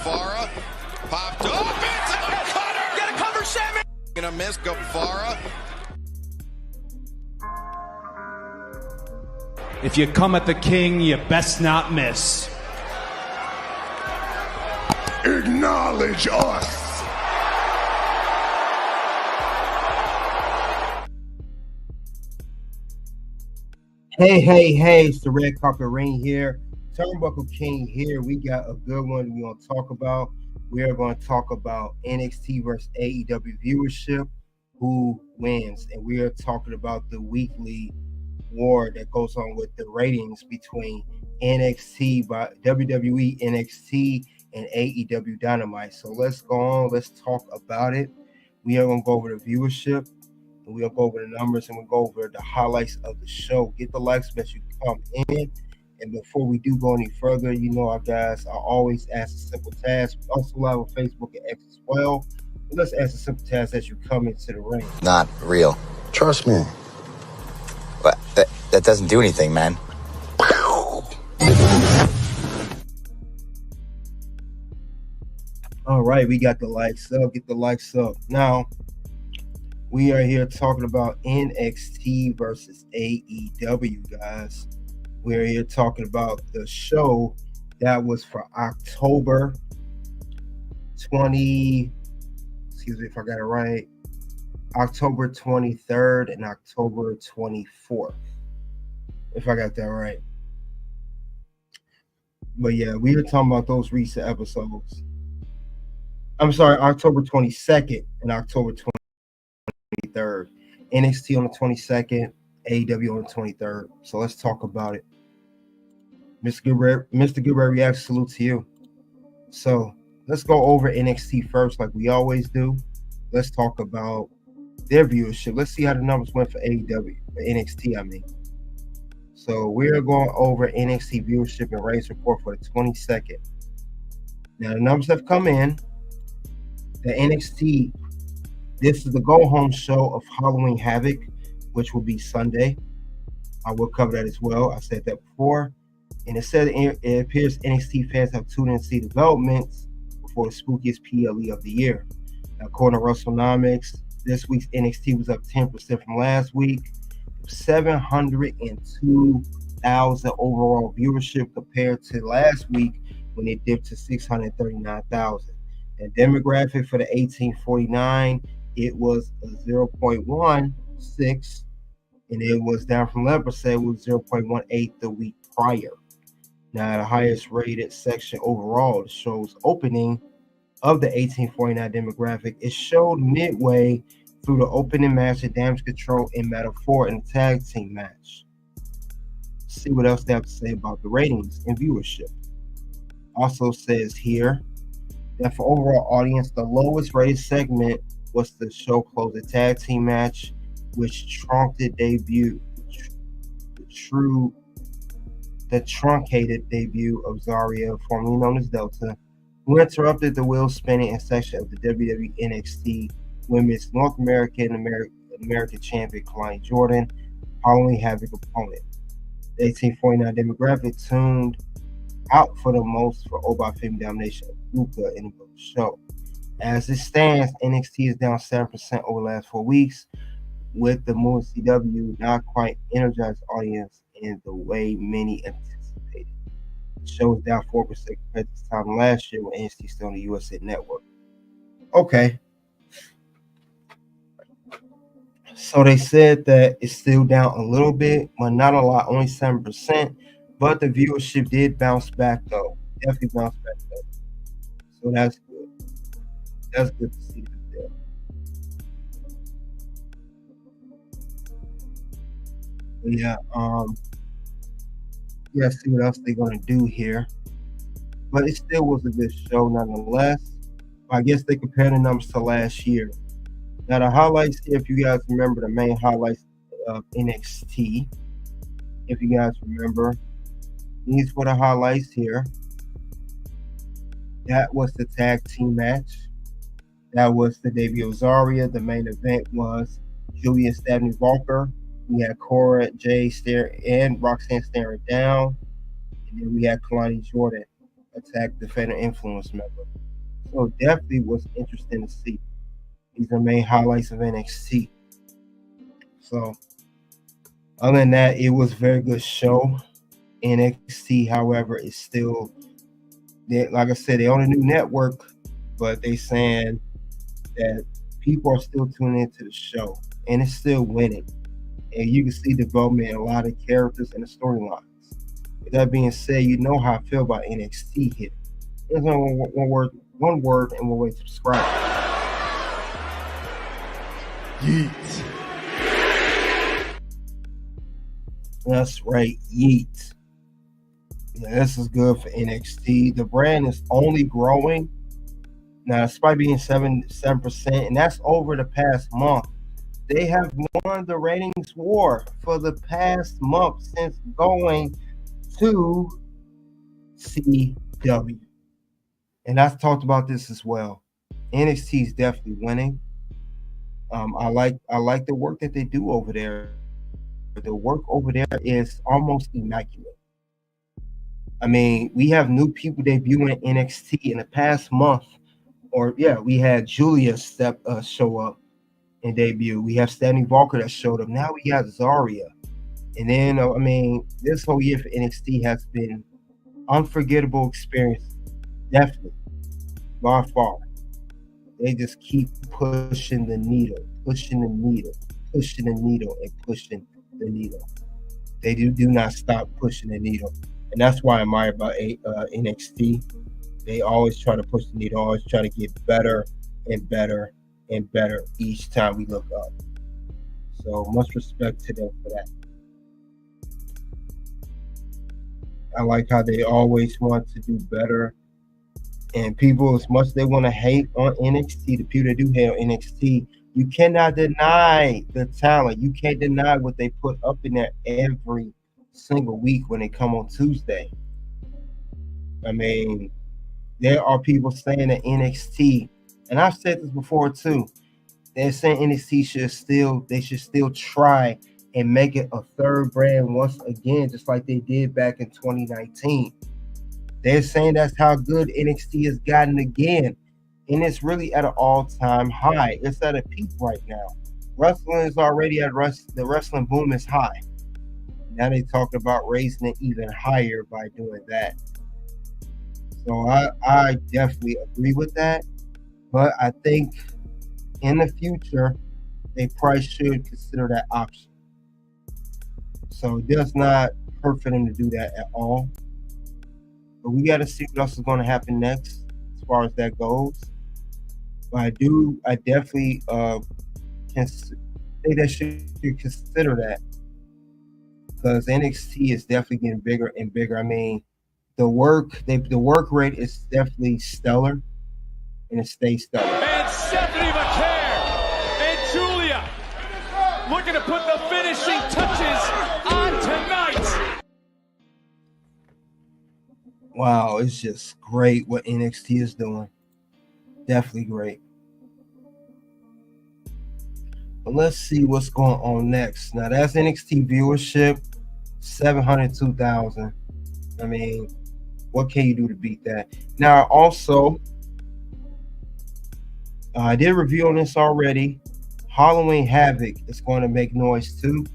Guevara popped up into the cutter. Get a cover, Sammy. Gonna miss Guevara. If you come at the king, you best not miss. Acknowledge us. Hey, it's the Red Carpet Ring here. Turnbuckle King here. We got a good one we're going to talk about. We are going to talk about NXT versus AEW Viewership Who Wins. And we are talking about the weekly war that goes on with the ratings between NXT, by WWE NXT, and AEW Dynamite. So let's go on. Let's talk about it. We are going to go over the viewership. We'll go over the numbers and we'll go over the highlights of the show. Get the likes as you come in. And before we do go any further, you know, our guys, I always ask a simple task. We also live on Facebook and X as well. But let's ask a simple task as you come into the ring. Not real. Trust me. But that doesn't do anything, man. All right, we got the likes up. Get the likes up. Now, we are here talking about NXT versus AEW, guys. We're here talking about the show that was for October 20, excuse me if I got it right, October 23rd and October 24th, if I got that right. But yeah, we were talking about those recent episodes. I'm sorry, October 22nd and October 23rd. NXT on the 22nd, AEW on the 23rd. So let's talk about it. Mr. Goodrich reacts, salute to you. So let's go over NXT first, like we always do. Let's talk about their viewership. Let's see how the numbers went for AEW, for NXT, I mean. So we're going over NXT viewership and ratings report for the 22nd. Now the numbers have come in. The NXT, this is the go-home show of Halloween Havoc, which will be Sunday. I will cover that as well. I said that before. And it said it appears NXT fans have tuned in to see developments before the spookiest PLE of the year. Now, according to WrestleNomics, this week's NXT was up 10% from last week. 702,000 overall viewership compared to last week when it dipped to 639,000. And demographic for the 1849, it was 0.16, and it was down from 11%. It was 0.18 the week prior. Now, the highest rated section overall, the show's opening of the 1849 demographic, it showed midway through the opening match of Damage Control and Metaphor in a tag team match. Let's see what else they have to say about the ratings and viewership. Also says here that for overall audience, the lowest rated segment was the show closing tag team match, which truncated debut, the truncated debut of Zarya, formerly known as Delta, who interrupted the wheel spinning in section of the WWE NXT Women's North American American Champion Kalani Jordan, Halloween Havoc opponent. The 1849 demographic tuned out for the most for Oba Fame domination of Luka in the show. As it stands, NXT is down 7% over the last 4 weeks, with the Moon CW not quite energized audience in the way many anticipated. The show is down 4% compared to this time last year when NXT is still on the USA Network. Okay. So they said that it's still down a little bit, but not a lot, only 7%. But the viewership did bounce back, though. Definitely bounced back, though. So that's good. That's good to see that there. Yeah, see what else they're gonna do here. But it still was a good show nonetheless. I guess they compared the numbers to last year. Now the highlights here, if you guys remember the main highlights of NXT, if you guys remember, these were the highlights here. That was the tag team match. That was the debut of Zarya. The main event was Julia Stabney Walker. We had Cora Jay and Roxanne staring down. And then we had Kalani Jordan attack Defender Influence member. So definitely was interesting to see. These are main highlights of NXT. So other than that, it was a very good show. NXT, however, is still, like I said, they're on a new network, but they saying that people are still tuning into the show, and it's still winning. And you can see development in a lot of characters and the storylines. With that being said, you know how I feel about NXT here. There's only one word, and one way to subscribe. Yeet. That's right, yeet. Yeah, this is good for NXT. The brand is only growing. Now, despite being 7%, and that's over the past month. They have won the ratings war for the past month since going to CW. And I've talked about this as well. NXT is definitely winning. I like the work that they do over there. The work over there is almost immaculate. I mean, we have new people debuting in NXT in the past month. We had Julia show up and debut. We have Stephanie Walker that showed up. Now we got Zarya. And then, this whole year for NXT has been unforgettable experience. Definitely. By far. They just keep pushing the needle. They do not stop pushing the needle. And that's why I admire about NXT. They always try to push the needle, always try to get better and better and better each time we look up. So much respect to them for that. I like how they always want to do better. And people, as much as they want to hate on NXT, the people that do hate on NXT, you cannot deny the talent. You can't deny what they put up in there every single week when they come on Tuesday. I mean, there are people saying that NXT, and I've said this before too, they're saying NXT should still try and make it a third brand once again, just like they did back in 2019. They're saying that's how good NXT has gotten again. And it's really at an all-time high. It's at a peak right now. Wrestling is already at the wrestling boom is high. Now they talk about raising it even higher by doing that. So I definitely agree with that. But I think in the future, they probably should consider that option. So it does not hurt for them to do that at all. But we got to see what else is going to happen next as far as that goes. But I definitely can say they should consider that, because NXT is definitely getting bigger and bigger. I mean, the work rate is definitely stellar, and it stays stellar. And Stephanie McCare and Julia looking to put the finishing touches on tonight. Wow, it's just great what NXT is doing. Definitely great. But let's see what's going on next. Now, that's NXT viewership, 702,000. I mean, what can you do to beat that? Now, also, I did a review on this already. Halloween Havoc is going to make noise too.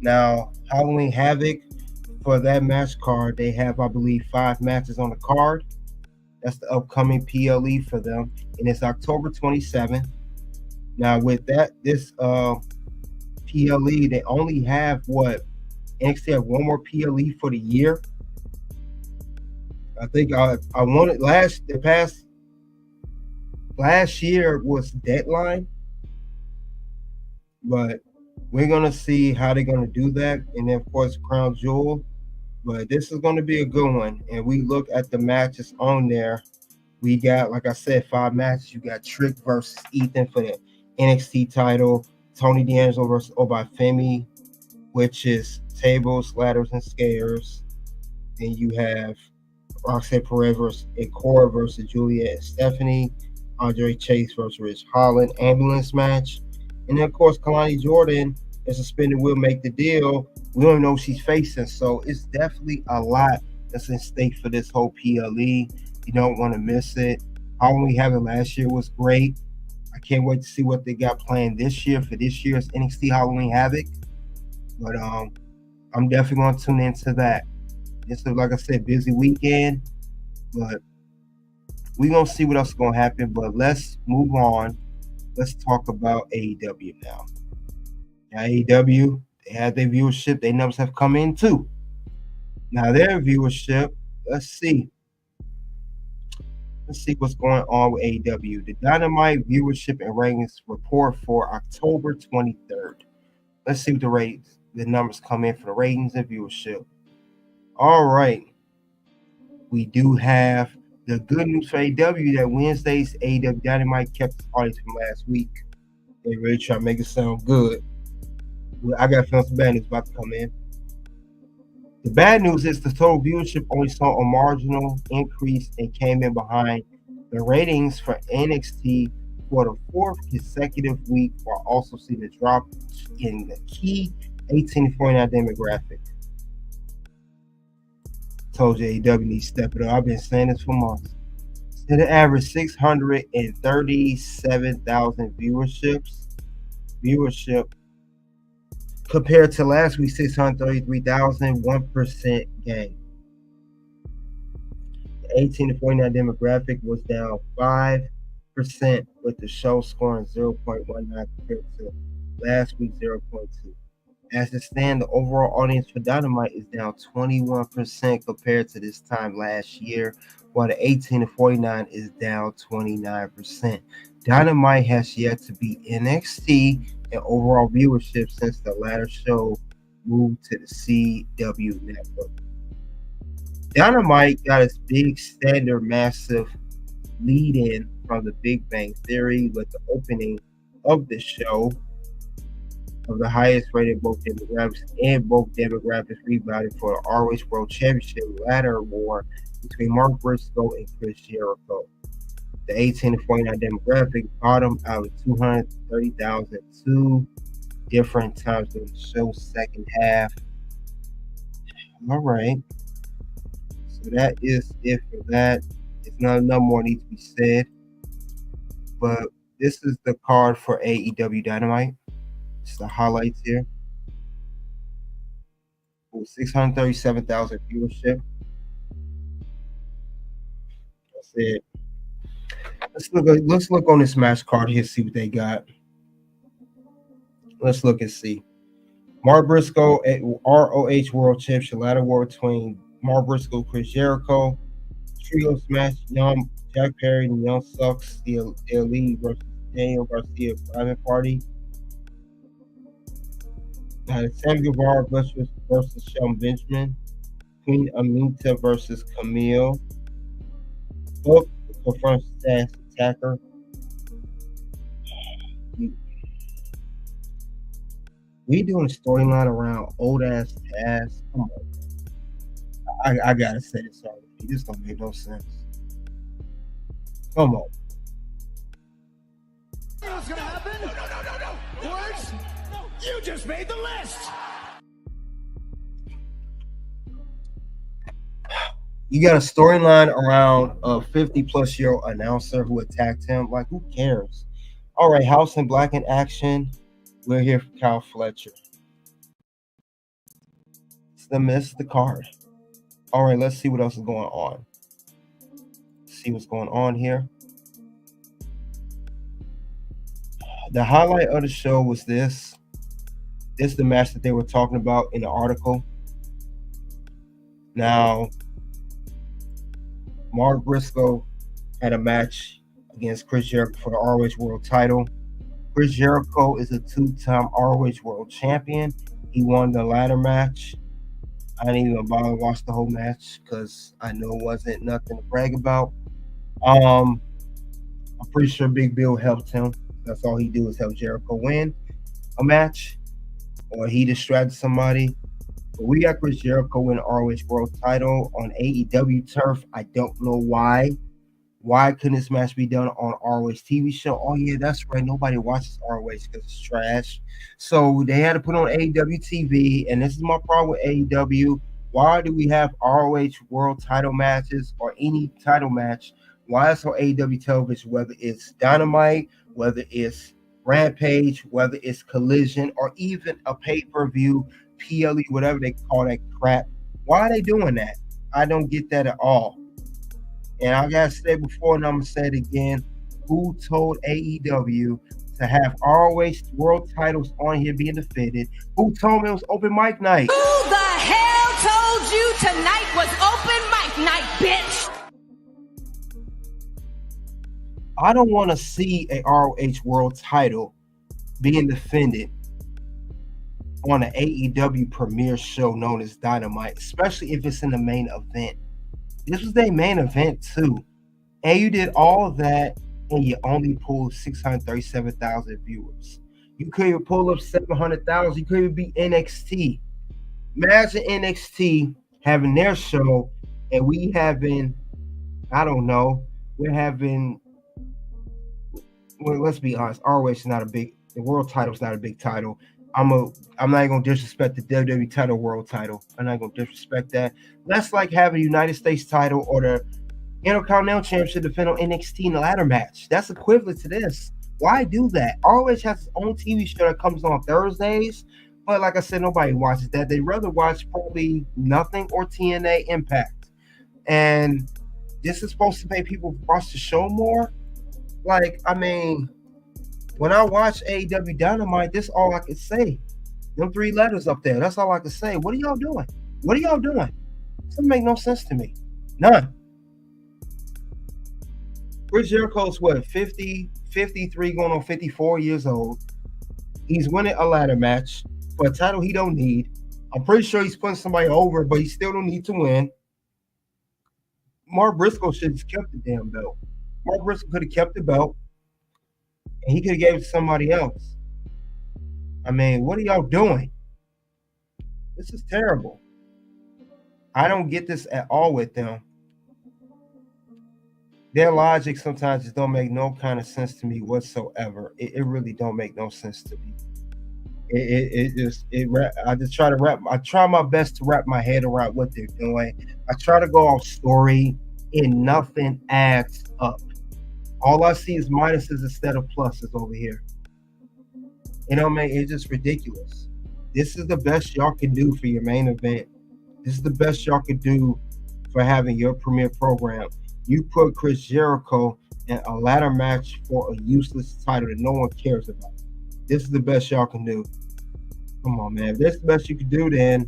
Now, Halloween Havoc, for that match card, they have, I believe, 5 matches on the card. That's the upcoming PLE for them, and it's October 27th. Now, with this PLE, they only have NXT have one more PLE for the year. I think I wanted last year was deadline, but we're gonna see how they're gonna do that, and then of course Crown Jewel. But this is going to be a good one. And we look at the matches on there. We got, like I said, 5 matches. You got Trick versus Ethan for the NXT title. Tony D'Angelo versus Obafemi, which is tables, ladders, and scares. Then you have Roxanne Perez versus Cora versus Julia and Stephanie. Andre Chase versus Rich Holland ambulance match. And then, of course, Kalani Jordan and Suspended will make the deal. We don't know who she's facing, so it's definitely a lot that's in stake for this whole PLE. You don't want to miss it. Halloween Havoc last year was great. I can't wait to see what they got planned this year for this year's NXT Halloween Havoc. But I'm definitely going to tune into that. It's like I said, busy weekend, but we're going to see what else is going to happen. But let's move on. Let's talk about AEW now. AEW, they had their viewership. Their numbers have come in too. Now their viewership, let's see. Let's see what's going on with AEW. The Dynamite viewership and ratings report for October 23rd. Let's see what the numbers come in for the ratings and viewership. All right. We do have the good news for AEW that Wednesday's AEW Dynamite kept its audience from last week. They really try to make it sound good. I got some bad news about to come in. The bad news is the total viewership only saw a marginal increase and came in behind the ratings for NXT for the fourth consecutive week, while also seeing a drop in the key 18 to 49 demographic. Told you AEW needs to step it up. I've been saying this for months. At an average 637,000 viewership compared to last week 633,000, 1% gain. The 18 to 49 demographic was down 5%, with the show scoring 0.19 compared to last week 0.2. As it stands, the overall audience for Dynamite is down 21% compared to this time last year, while the 18 to 49 is down 29%. Dynamite has yet to beat NXT in overall viewership since the latter show moved to the CW network. Dynamite got its big standard massive lead-in from the Big Bang Theory with the opening of the show of the highest rated both demographics, and both demographics rebounded for the ROH World Championship ladder war between Mark Briscoe and Chris Jericho. The 18 to 49 demographic bottomed out of 230,000 two different times during the show's second half. All right. So that is it for that. It's not enough more needs to be said. But this is the card for AEW Dynamite. It's the highlights here. With 637,000 viewership. That's it. Let's look on this match card here, see what they got. Let's look and see. Mark Briscoe at ROH World Championship ladder war between Mark Briscoe, Chris Jericho. Trio smash, Young Jack Perry and Young Sucks, the Elite versus Daniel Garcia Private Party. Sam Guevara versus Shelton Benjamin. Queen Aminta versus Camille. Hook confronts Stash Attacker. We doing a storyline around old ass Taz. Come on. I gotta say this already. This don't make no sense. Come on. What's gonna happen? No. Words? No. You just made the list. You got a storyline around a 50-plus-year-old announcer who attacked him. Like, who cares? All right, House and Black in action. We're here for Kyle Fletcher. It's the card. All right, let's see what else is going on. See what's going on here. The highlight of the show was this. This is the match that they were talking about in the article. Now, Mark Briscoe had a match against Chris Jericho for the ROH World title. Chris Jericho is a two-time ROH World Champion. He won the ladder match. I didn't even bother to watch the whole match because I know it wasn't nothing to brag about. I'm pretty sure Big Bill helped him. That's all he do is help Jericho win a match, or he distracted somebody. But we got Chris Jericho win ROH World title on AEW turf. I don't know why. Why couldn't this match be done on ROH TV show? Oh, yeah, that's right. Nobody watches ROH because it's trash. So they had to put on AEW TV, and this is my problem with AEW. Why do we have ROH World title matches or any title match Why it's on AEW television, whether it's Dynamite, whether it's Rampage, whether it's Collision, or even a pay-per-view, PLE, whatever they call that crap. Why are they doing that? I don't get that at all. And I gotta say before, and I'm gonna say it again, who told AEW to have always world titles on here being defended? Who told me it was open mic night? Who the hell told you tonight was open mic night, bitch? I don't want to see a ROH world title being defended on an AEW premiere show known as Dynamite, especially if it's in the main event. This was their main event too. And you did all of that and you only pulled 637,000 viewers. You could have pulled up 700,000. You could have beat NXT. Imagine NXT having their show and we having, I don't know, we're having, well, let's be honest, ROH is not a big, the world title is not a big title. I'm not even gonna disrespect the WWE title, world title. I'm not gonna disrespect that. That's like having a United States title or the Intercontinental Championship defend on NXT in a ladder match. That's equivalent to this. Why do that? ROH has its own TV show that comes on Thursdays, but like I said, nobody watches that. They'd rather watch probably Nothing or TNA Impact. And this is supposed to make people watch the show more. Like, I mean, when I watch AEW Dynamite, this is all I can say. Them 3 letters up there, that's all I can say. What are y'all doing? What are y'all doing? It doesn't make no sense to me. None. Chris Jericho's what, 50, 53, going on 54 years old. He's winning a ladder match for a title he don't need. I'm pretty sure he's putting somebody over, but he still don't need to win. Mark Briscoe should have kept the damn belt. Mark Briscoe could have kept the belt. And he could have gave it to somebody else. I mean, what are y'all doing? This is terrible. I don't get this at all with them. Their logic sometimes just don't make no kind of sense to me whatsoever. It really don't make no sense to me. I try my best to wrap my head around what they're doing. I try to go off story and nothing adds up. All I see is minuses instead of pluses over here. You know, man, it's just ridiculous. This is the best y'all can do for your main event. This is the best y'all can do for having your premiere program. You put Chris Jericho in a ladder match for a useless title that no one cares about. This is the best y'all can do. Come on, man. If that's the best you can do, then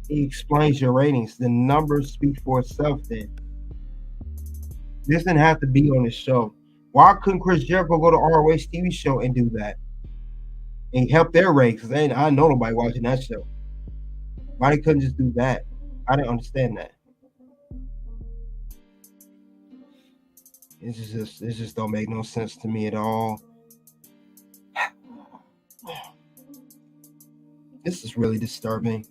it explains your ratings. The numbers speak for itself then. This didn't have to be on the show. Why couldn't Chris Jericho go to ROH TV show and do that? And help their ratings? Because I know nobody watching that show. Why they couldn't just do that? I didn't understand that. It just don't make no sense to me at all. This is really disturbing.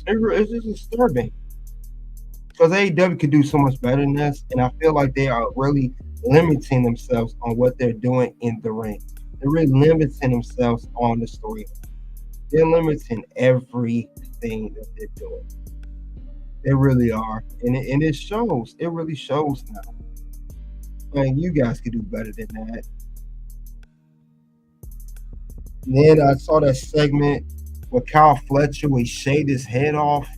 It's just disturbing. Because AEW could do so much better than this, and I feel like they are really limiting themselves on what they're doing in the ring. They're really limiting themselves on the story. They're limiting everything that they're doing. They really are. And it shows. It really shows now. Man, you guys could do better than that. And then I saw that segment with Kyle Fletcher where he shaved his head off.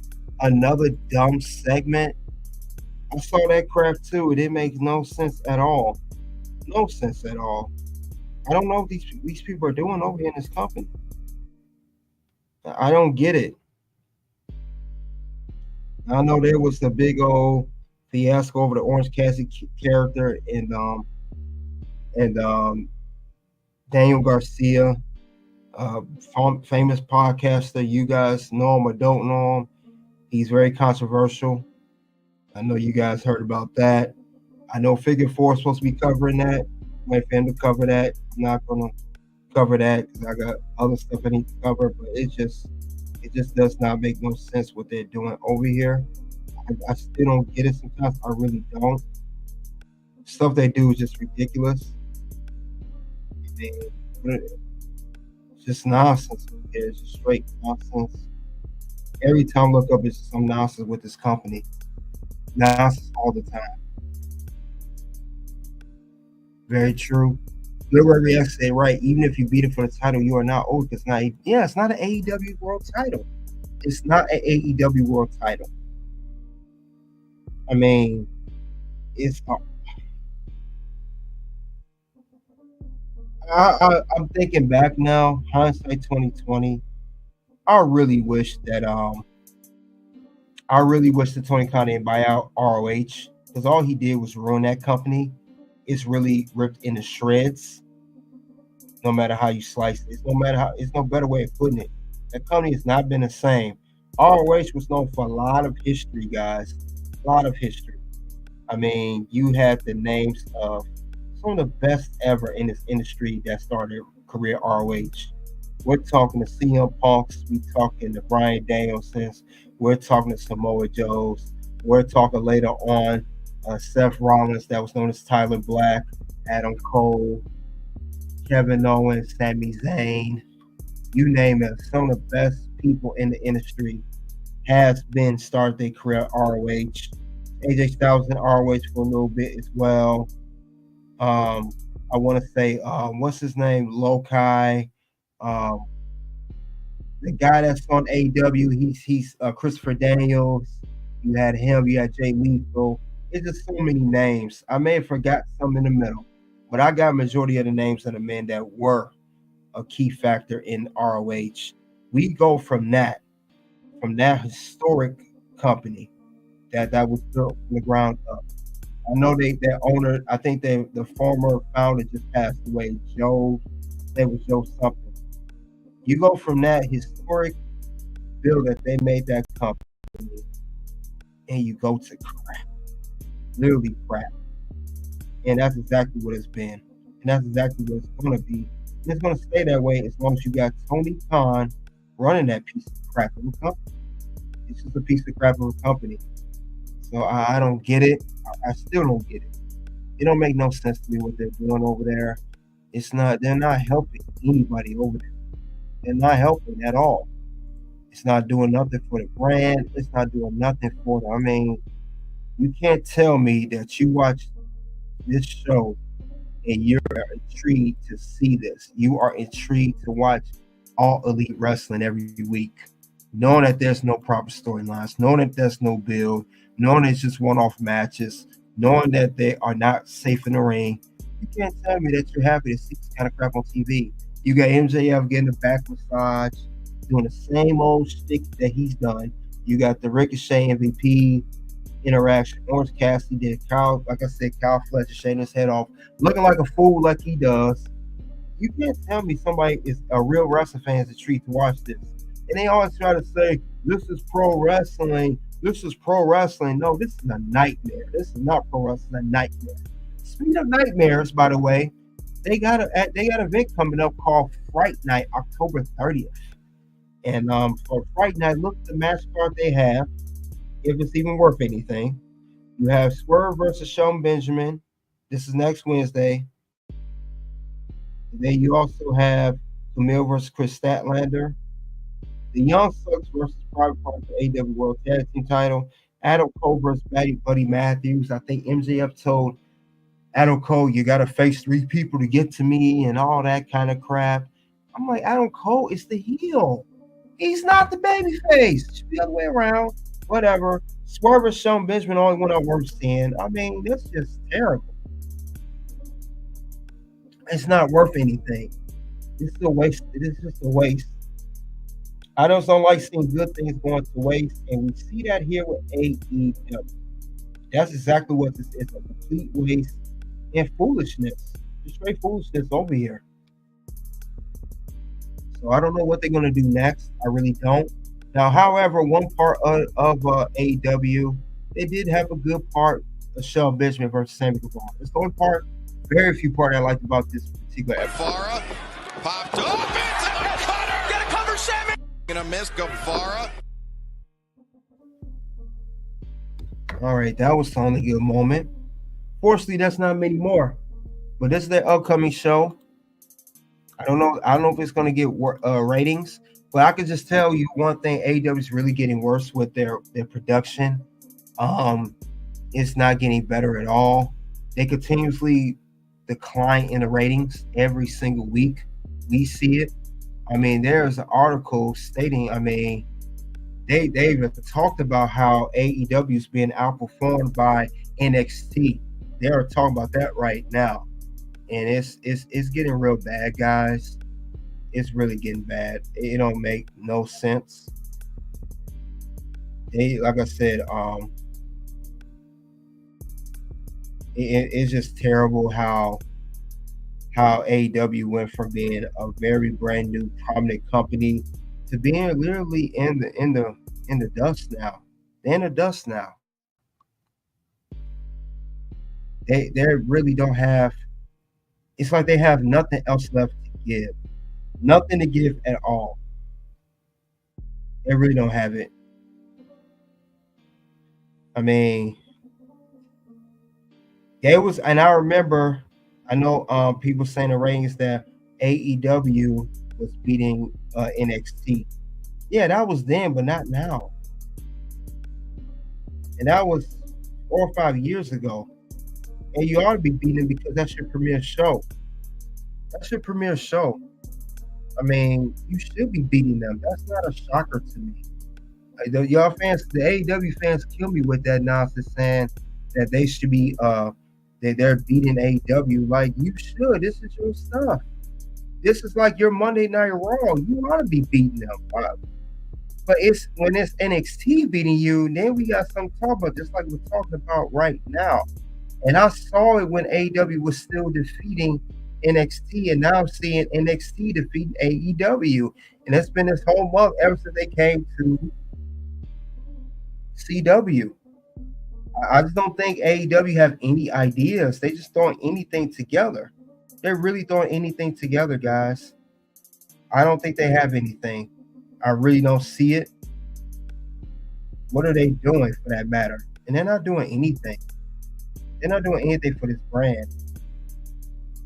Another dumb segment. I saw that crap too. It didn't make no sense at all. No sense at all. I don't know what these people are doing over here in this company. I don't get it. I know there was the big old fiasco over the Orange Cassidy character and Daniel Garcia, famous podcaster. You guys know him or don't know him. He's very controversial. I know you guys heard about that. I know Figure 4 is supposed to be covering that. I'm waiting for him to cover that. I'm not going to cover that because I got other stuff I need to cover, but it just does not make no sense what they're doing over here. I still don't get it sometimes. I really don't. Stuff they do is just ridiculous. It's just nonsense. It's just straight nonsense. Every time I look up, it's some nonsense with this company. Nonsense all the time. Very true. Good Rex say right. Even if you beat it for the title, you are not old. It's not. Yeah, it's not an AEW World Title. It's not an AEW World Title. I mean, it's. I'm thinking back now, hindsight 2020. I really wish that Tony Khan didn't buy out ROH, because all he did was ruin that company. It's really ripped into shreds. No matter how you slice it, it's no better way of putting it. That company has not been the same. ROH was known for a lot of history, guys. A lot of history. I mean, you had the names of some of the best ever in this industry that started career ROH. We're talking to CM Punks, we're talking to Bryan Danielsons, we're talking to Samoa Joes, we're talking later on Seth Rollins, that was known as Tyler Black, Adam Cole, Kevin Owens, Sami Zayn, you name it. Some of the best people in the industry has been started their career at ROH. AJ Styles in ROH for a little bit as well. I want to say, what's his name? Lokai. The guy that's on AEW, he's Christopher Daniels. You had him. You had Jay Lethal. It's just so many names. I may have forgot some in the middle, but I got a majority of the names of the men that were a key factor in ROH. We go from that historic company that was built from the ground up. I know their owner, I think the former founder just passed away. Joe something. You go from that historic build that they made that company, and you go to crap, literally crap. And that's exactly what it's been. And that's exactly what it's going to be. And it's going to stay that way as long as you got Tony Khan running that piece of crap of a company. It's just a piece of crap of a company. So I don't get it. I still don't get it. It don't make no sense to me what they're doing over there. They're not helping anybody over there. They're not helping at all. It's not doing nothing for the brand. It's not doing nothing for them. I mean, you can't tell me that you watch this show and you're intrigued to see this. You are intrigued to watch All Elite Wrestling every week, knowing that there's no proper storylines, knowing that there's no build, knowing it's just one-off matches, knowing that they are not safe in the ring. You can't tell me that you're happy to see this kind of crap on TV. You got MJF getting a back massage, doing the same old shtick that he's done. You got the Ricochet MVP interaction. Orange Cassidy did Kyle Fletcher shaving his head off, looking like a fool like he does. You can't tell me somebody is a real wrestling fan is a treat to watch this. And they always try to say, this is pro wrestling. This is pro wrestling. No, this is a nightmare. This is not pro wrestling, a nightmare. Speaking of nightmares, by the way, they got an event coming up called Fright Night, October 30th. And for Fright Night, look at the match card they have, if it's even worth anything. You have Swerve versus Shelton Benjamin. This is next Wednesday. And then you also have Camille versus Chris Statlander. The Young Bucks versus Private Party for AEW World Tag Team title. Adam Cole versus Buddy Matthews. I think MJF told Adam Cole, you got to face 3 people to get to me and all that kind of crap. I'm like, Adam Cole is the heel. He's not the baby face. It should be the other way around. Whatever. Swerve versus Shelton Benjamin only went on worse 10. I mean, that's just terrible. It's not worth anything. It's a waste. It is just a waste. I just don't like seeing good things going to waste, and we see that here with AEW. That's exactly what this is, a complete waste and foolishness. Just straight foolishness over here. So I don't know what they're going to do next. I really don't. Now, however, one part of AEW, they did have a good part of Shelton Benjamin versus Sammy Guevara. It's the only part, very few part I liked about this particular episode. Guevara popped up into the cutter. Get a cover, Sammy. Gonna miss Guevara. All right, that was the only good moment. Fortunately, that's not many more. But this is their upcoming show. I don't know if it's going to get ratings, but I can just tell you one thing: AEW is really getting worse with their production. It's not getting better at all. They continuously decline in the ratings every single week. We see it. I mean, there's an article stating, I mean, they've talked about how AEW is being outperformed by NXT. They are talking about that right now. And it's getting real bad, guys. It's really getting bad. It don't make no sense. Like I said, it's just terrible how AEW went from being a very brand new prominent company to being literally in the dust now. They're in the dust now. They really don't have. It's like they have nothing else left to give. Nothing to give at all. They really don't have it. I mean, they was, and I remember, I know people saying the ratings that AEW was beating NXT. Yeah, that was then, but not now. And that was 4 or 5 years ago. And you ought to be beating them because that's your premier show. That's your premier show. I mean, you should be beating them. That's not a shocker to me. Y'all fans, the AEW fans kill me with that nonsense saying that they should be they're beating AEW. Like, you should. This is your stuff. This is like your Monday Night Raw. You ought to be beating them. But it's when it's NXT beating you, then we got something to talk about, just like we're talking about right now. And I saw it when AEW was still defeating NXT, and now I'm seeing NXT defeating AEW. And it's been this whole month ever since they came to CW. I just don't think AEW have any ideas. They just throwing anything together. They're really throwing anything together, guys. I don't think they have anything. I really don't see it. What are they doing for that matter? And they're not doing anything. They're not doing anything for this brand.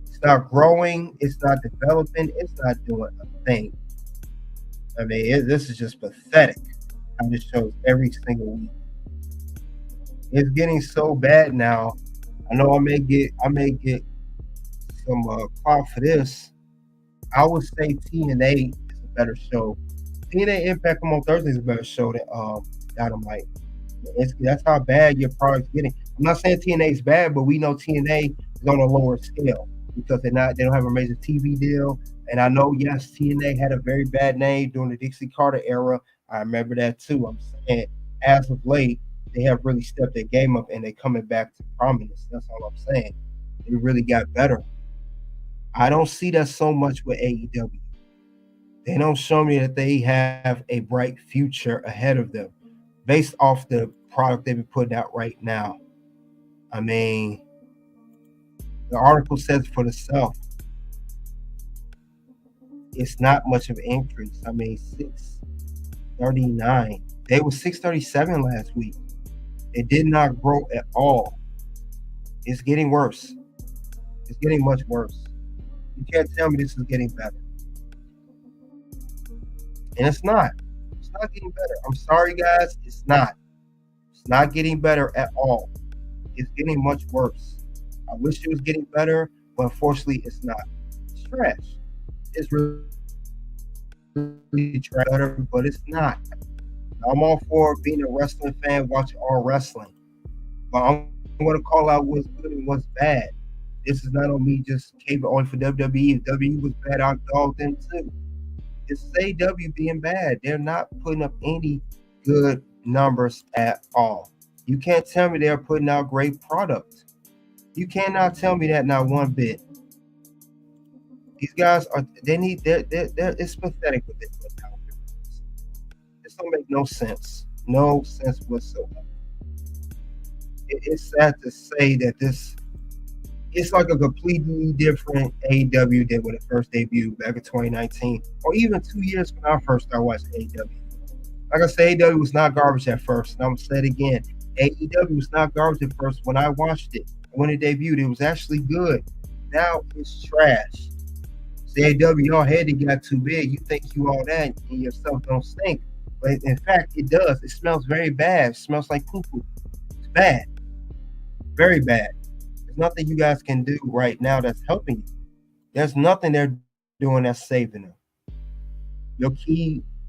It's not growing. It's not developing. It's not doing a thing. I mean, this is just pathetic how this shows every single week. It's getting so bad now. I know I may get some clout for this. I would say TNA is a better show. TNA Impact on Thursday is a better show than Dynamite. That's how bad your product's getting. I'm not saying TNA is bad, but we know TNA is on a lower scale because they don't have a major TV deal. And I know, yes, TNA had a very bad name during the Dixie Carter era. I remember that too. I'm saying as of late, they have really stepped their game up and they're coming back to prominence. That's all I'm saying. They really got better. I don't see that so much with AEW. They don't show me that they have a bright future ahead of them based off the product they've been putting out right now. I mean, the article says for itself, it's not much of an increase. I mean, 639. They were 637 last week. It did not grow at all. It's getting worse. It's getting much worse. You can't tell me this is getting better. And it's not. It's not getting better. I'm sorry, guys. It's not. It's not getting better at all. It's getting much worse. I wish it was getting better, but unfortunately, it's not. It's trash. It's really trash, but it's not. I'm all for being a wrestling fan, watching all wrestling. But I'm going to call out what's good and what's bad. This is not on me just cable only for WWE. If WWE was bad, I'll dog them too. It's AEW being bad. They're not putting up any good numbers at all. You can't tell me they're putting out great product. You cannot tell me that not one bit. These guys are, it's pathetic what they're putting out. This don't make no sense. No sense whatsoever. It's sad to say that it's like a completely different AEW than when it first debuted back in 2019, or even 2 years when I first started watching AEW. Like I said, AEW was not garbage at first, and I'm going to say it again. AEW was not garbage at first when I watched it. When it debuted, it was actually good. Now it's trash. AEW, y'all head got too big. You think you all that, and your stuff don't stink. But in fact, it does. It smells very bad. It smells like poo-poo. It's bad. Very bad. There's nothing you guys can do right now that's helping you. There's nothing they're doing that's saving them. The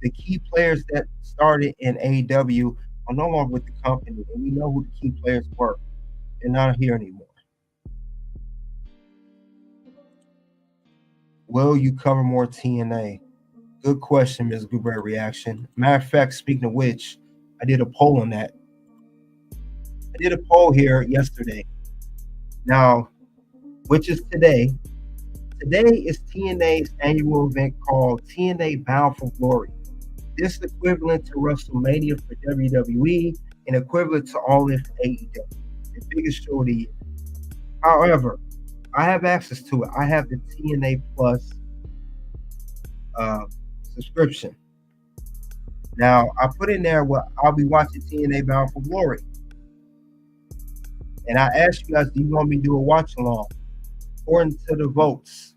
key players that started in AEW are no longer with the company, and we know who the key players were. They're not here anymore. Will you cover more TNA? Good question, Ms. Goober Reaction. Matter of fact, speaking of which, I did a poll on that. I did a poll here yesterday. Now, which is today. Today is TNA's annual event called TNA Bound for Glory. This is equivalent to WrestleMania for WWE and equivalent to All In for AEW, the biggest show of the year. However, I have access to it. I have the TNA Plus subscription. Now, I put in there I'll be watching TNA Bound for Glory. And I asked you guys, do you want me to do a watch along? According to the votes,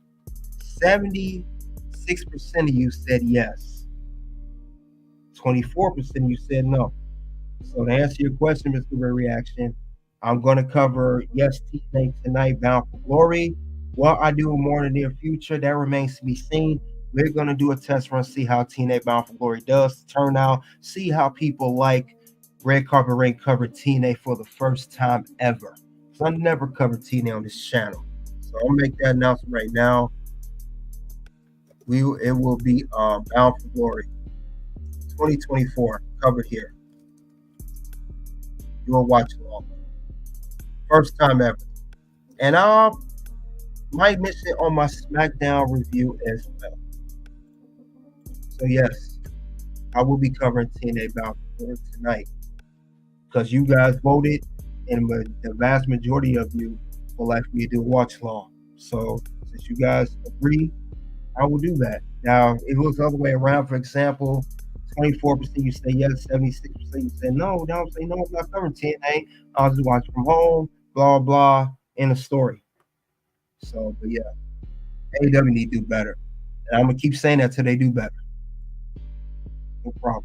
76% of you said yes. 24% of you said no. So to answer your question, Mr. Reaction, I'm going to cover yes, TNA tonight, Bound for Glory. What I do more in the near future, that remains to be seen. We're going to do a test run, see how TNA Bound for Glory does turn out, see how people like Red Carpet Ring covered TNA for the first time ever. So I've never covered TNA on this channel. So I'll make that announcement right now. It will be Bound for Glory 2024 covered here. You'll watch it all. First time ever. And I might miss it on my SmackDown review as well. So yes, I will be covering TNA Bound for Glory tonight because you guys voted, and the vast majority of you would like me to do a watch along. So since you guys agree, I will do that. Now, if it was the other way around, for example, 24% you say yes, 76% you say no. Now I'm saying no, I'm not covering TNA. I'll just watch from home, blah, blah, in a story. So, but yeah, AEW need to do better. And I'm going to keep saying that till they do better. No problem.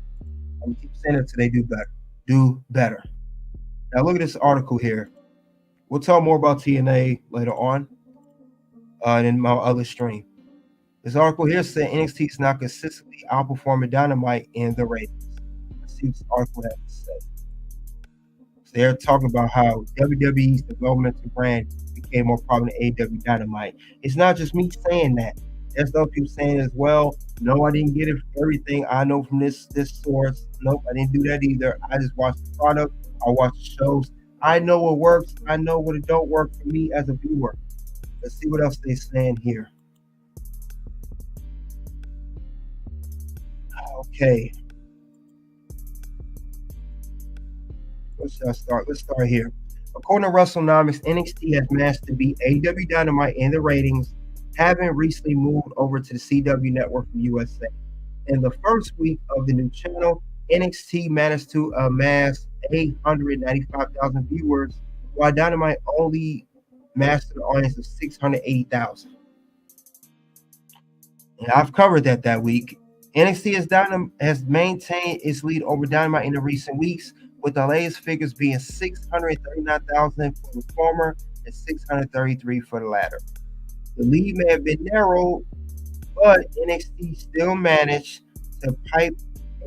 I'm going to keep saying that till they do better. Do better. Now, look at this article here. We'll talk more about TNA later on in my other stream. This article here said NXT is not consistently outperforming Dynamite in the ratings. Let's see what this article has to say. So they're talking about how WWE's developmental brand became more popular than AEW Dynamite. It's not just me saying that. There's other people saying as well, no, I didn't get it everything I know from this source. Nope, I didn't do that either. I just watched the product. I watched the shows. I know what works. I know what it don't work for me as a viewer. Let's see what else they're saying here. Okay. Where should I start? Let's start here. According to WrestleNomics, NXT has managed to beat AEW Dynamite in the ratings, having recently moved over to the CW network from USA. In the first week of the new channel, NXT managed to amass 895,000 viewers, while Dynamite only mastered an audience of 680,000. And I've covered that week. NXT has maintained its lead over Dynamite in the recent weeks, with the latest figures being 639,000 for the former and 633 for the latter. The lead may have been narrowed, but NXT still managed to pipe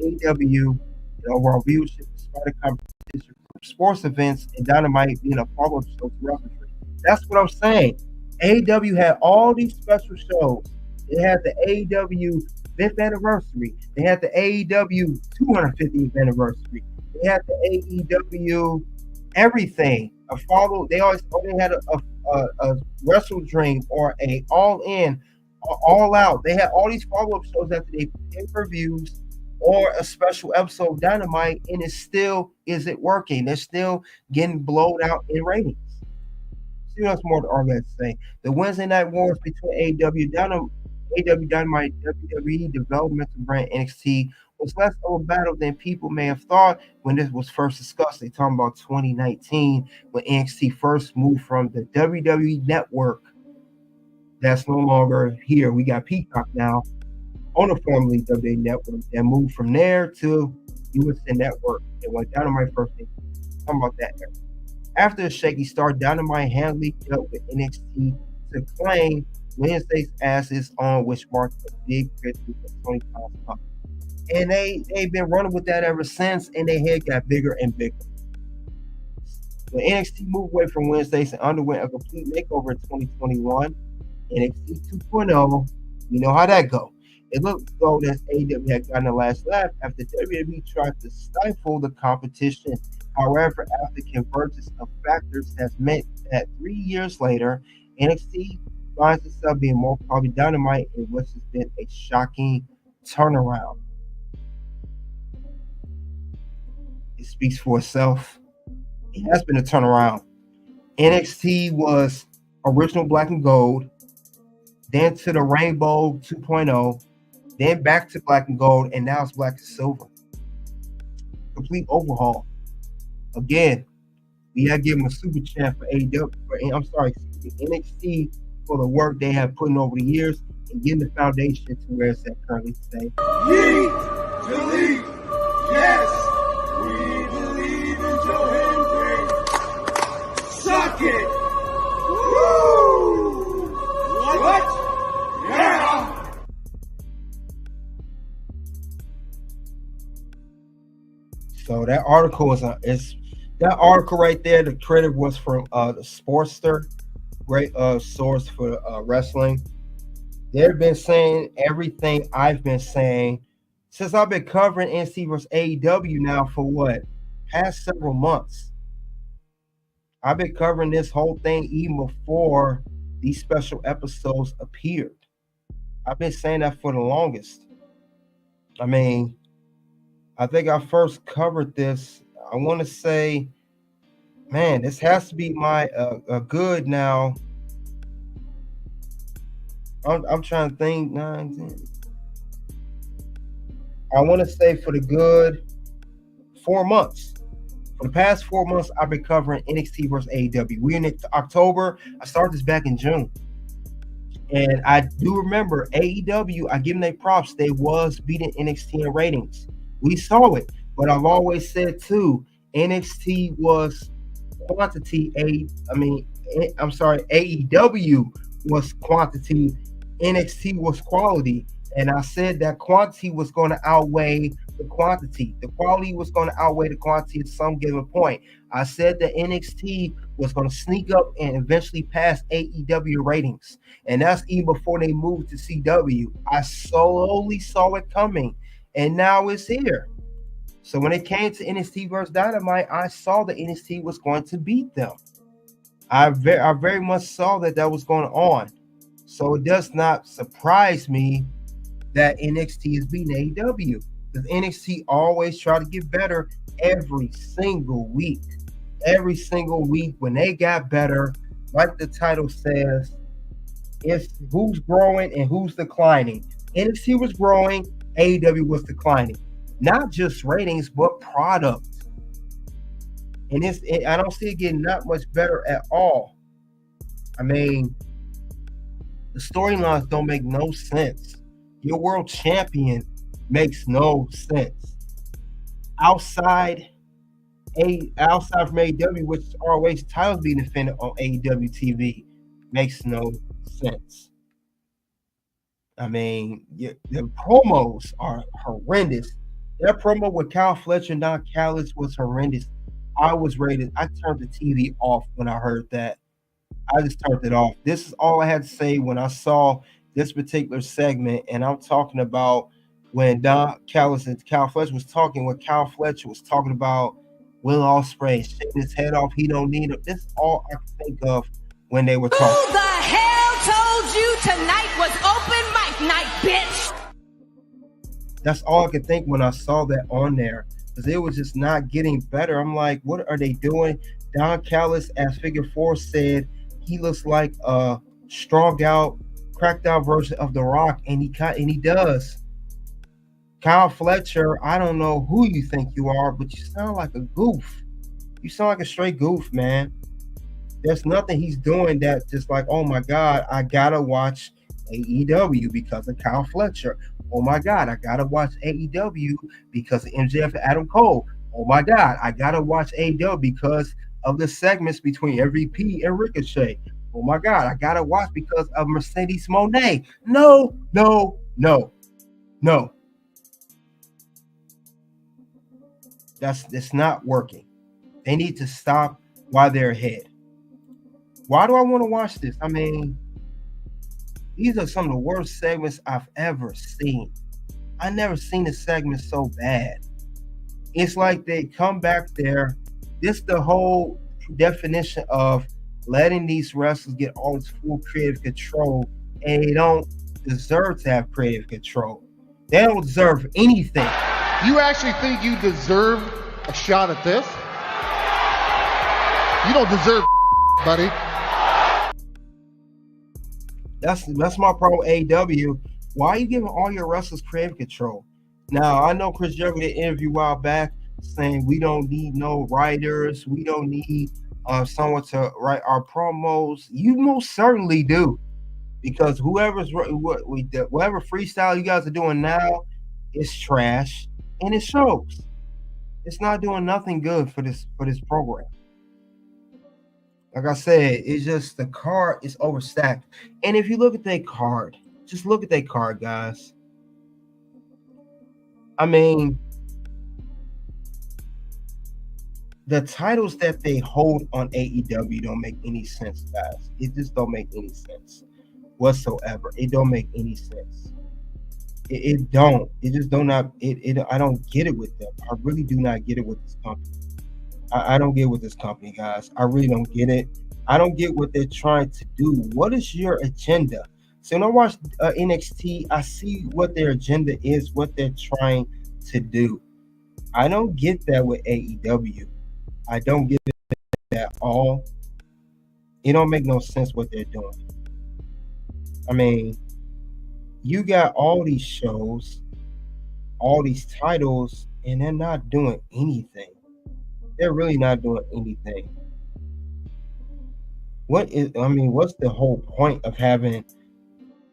AEW in overall viewership despite the competition from sports events and Dynamite being a follow-up show to wrestling. That's what I'm saying. AEW had all these special shows. They had the AEW 5th anniversary. They had the AEW 250th anniversary. They had the AEW everything. They had a Wrestle Dream or a All In, All Out. They had all these follow-up shows after they pay-per-views or a special episode of Dynamite, and it still isn't working. They're still getting blown out in ratings. See what's more the argument to say. The Wednesday night wars between AEW Dynamite, WWE Developmental brand NXT was less of a battle than people may have thought when this was first discussed. They talking about 2019 when NXT first moved from the WWE network that's no longer here. We got Peacock now on the formerly WWE network and moved from there to USA Network. And when Dynamite first came, talking about that era. After the shaky start, Dynamite and handily dealt with NXT to claim Wednesday's asses on, which marked a big victory for Tony Khan's company. And they've been running with that ever since, and their head got bigger and bigger. When NXT moved away from Wednesdays and underwent a complete makeover in 2021, NXT 2.0, you know how that go. It looked as though that AEW had gotten the last laugh after WWE tried to stifle the competition. However, after convergence of factors has meant that 3 years later, NXT finds itself being more probably Dynamite in what has been a shocking turnaround. It speaks for itself. It has been a turnaround. NXT was original black and gold, then to the Rainbow 2.0, then back to black and gold, and now it's black and silver. Complete overhaul. Again, we gotta give them a super chat for AEW. NXT for the work they have put in over the years and getting the foundation to where it's at currently today. Yeet, delete, yes, we believe in Joe Hendry. Suck it. Woo! What? Yeah. So that article is that article right there. The credit was from the Sportster, great source for wrestling. They've been saying everything I've been saying since I've been covering NXT versus AEW now for what? Past several months. I've been covering this whole thing even before these special episodes appeared. I've been saying that for the longest. I mean, I think I first covered this, I want to say, man, this has to be my a good now. I'm trying to think. 9, 10. I want to say for the good 4 months. For the past 4 months, I've been covering NXT versus AEW. We're in October. I started this back in June. And I do remember AEW, I give them their props. They was beating NXT in ratings. We saw it. But I've always said, too, NXT was quantity. AEW was quantity. NXT was quality. And I said that quantity was going to outweigh the quantity. The quality was going to outweigh the quantity at some given point. I said that NXT was going to sneak up and eventually pass AEW ratings. And that's even before they moved to CW. I slowly saw it coming. And now it's here. So when it came to NXT versus Dynamite, I saw that NXT was going to beat them. I very much saw that was going on. So it does not surprise me that NXT is beating AEW, because NXT always try to get better every single week. Every single week when they got better, like the title says, it's who's growing and who's declining. NXT was growing, AEW was declining. Not just ratings, but product. And I don't see it getting that much better at all. I mean, the storylines don't make no sense. Your world champion makes no sense. Outside from AEW, which is always titles being defended on AEW TV, makes no sense. I mean, the promos are horrendous. That promo with Kyle Fletcher and Don Callis was horrendous. I turned the TV off when I heard that. I just turned it off. This is all I had to say when I saw this particular segment, and I'm talking about when Don Callis and Kyle Fletcher was talking, when Kyle Fletcher was talking about Will Ospreay shaking his head off, he don't need it. This is all I can think of when they were talking. Who the hell told you tonight was open mic night, bitch? That's all I could think when I saw that on there, because it was just not getting better. I'm like, what are they doing? Don Callis, as Figure 4 said, he looks like a strung out, cracked out version of The Rock, and he does. Kyle Fletcher, I don't know who you think you are, but you sound like a goof. You sound like a straight goof, man. There's nothing he's doing that just like, oh my God, I gotta watch AEW because of Kyle Fletcher. Oh my God, I gotta watch AEW because of MJF and Adam Cole. Oh my God, I gotta watch AEW because of the segments between MVP and Ricochet. Oh my God, I gotta watch because of Mercedes Moné. No. That's not working. They need to stop while they're ahead. Why do I want to watch this? I mean, these are some of the worst segments I've ever seen. I never seen a segment so bad. It's like they come back there. This the whole definition of letting these wrestlers get all this full creative control, and they don't deserve to have creative control. They don't deserve anything. You actually think you deserve a shot at this? You don't deserve buddy. That's my problem with AEW. Why are you giving all your wrestlers creative control? Now, I know Chris Jericho did an interview a while back saying we don't need no writers. We don't need someone to write our promos. You most certainly do. Because whatever freestyle you guys are doing now is trash, and it shows. It's not doing nothing good for this program. Like I said, it's just the card is overstacked. And if you look at that card, just look at that card, guys. I mean, the titles that they hold on AEW don't make any sense, guys. It just don't make any sense whatsoever. It don't make any sense. It don't. It just don't not. I don't get it with them. I really do not get it with this company. I don't get with this company, guys. I really don't get it. I don't get what they're trying to do. What is your agenda? So when I watch NXT, I see what their agenda is, what they're trying to do. I don't get that with AEW. I don't get it at all. It don't make no sense what they're doing. I mean, you got all these shows, all these titles, and they're not doing anything. They're really not doing anything. What's the whole point of having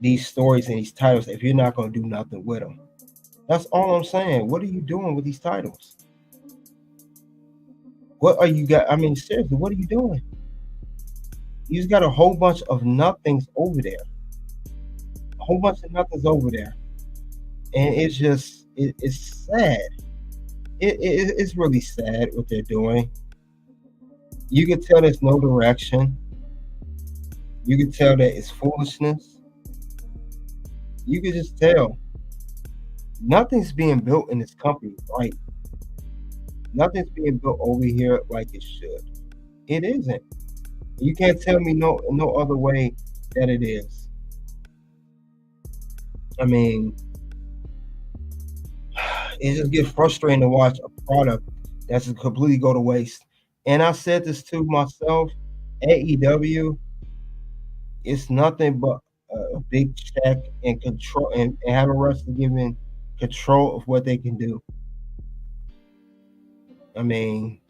these stories and these titles if you're not going to do nothing with them? That's all I'm saying. What are you doing with these titles? What are you got? I mean, seriously, what are you doing? You just got a whole bunch of nothings over there. A whole bunch of nothings over there. And it's just, it's sad. It's really sad what they're doing. You can tell there's no direction. You can tell that it's foolishness. You can just tell nothing's being built in this company right. Nothing's being built over here like it should. It isn't. You can't tell me no other way that it is. I mean, it just gets frustrating to watch a product that's just completely go to waste. And I said this to myself, AEW, it's nothing but a big check and control and have a wrestler given control of what they can do. I mean,